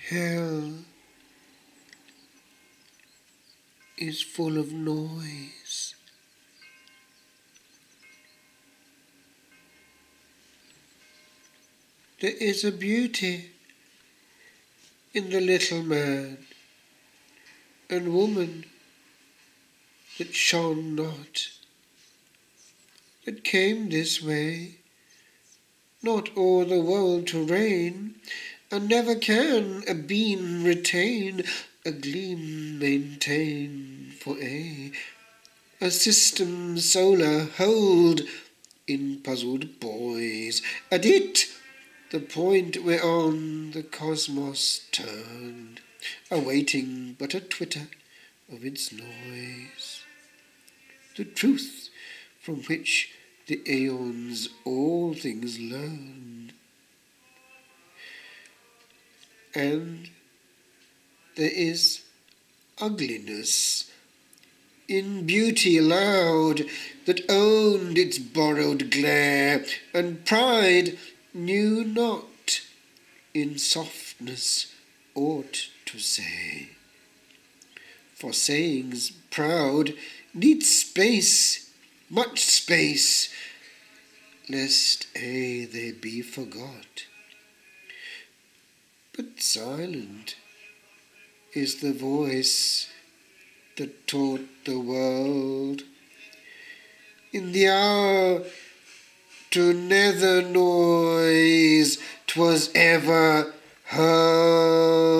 Hell is full of noise. There is a beauty in the little man and woman that shone not, that came this way, not o'er the world to reign, and never can a beam retain, a gleam maintain for a system solar hold in puzzled boys, and it the point whereon the cosmos turned, awaiting but a twitter of its noise, the truth from which the aeons all things learn. And there is ugliness in beauty loud that owned its borrowed glare, and pride knew not in softness aught to say. For sayings proud need space, much space, lest they be forgot. But silent is the voice that taught the world in the hour to nether noise 'twas ever heard.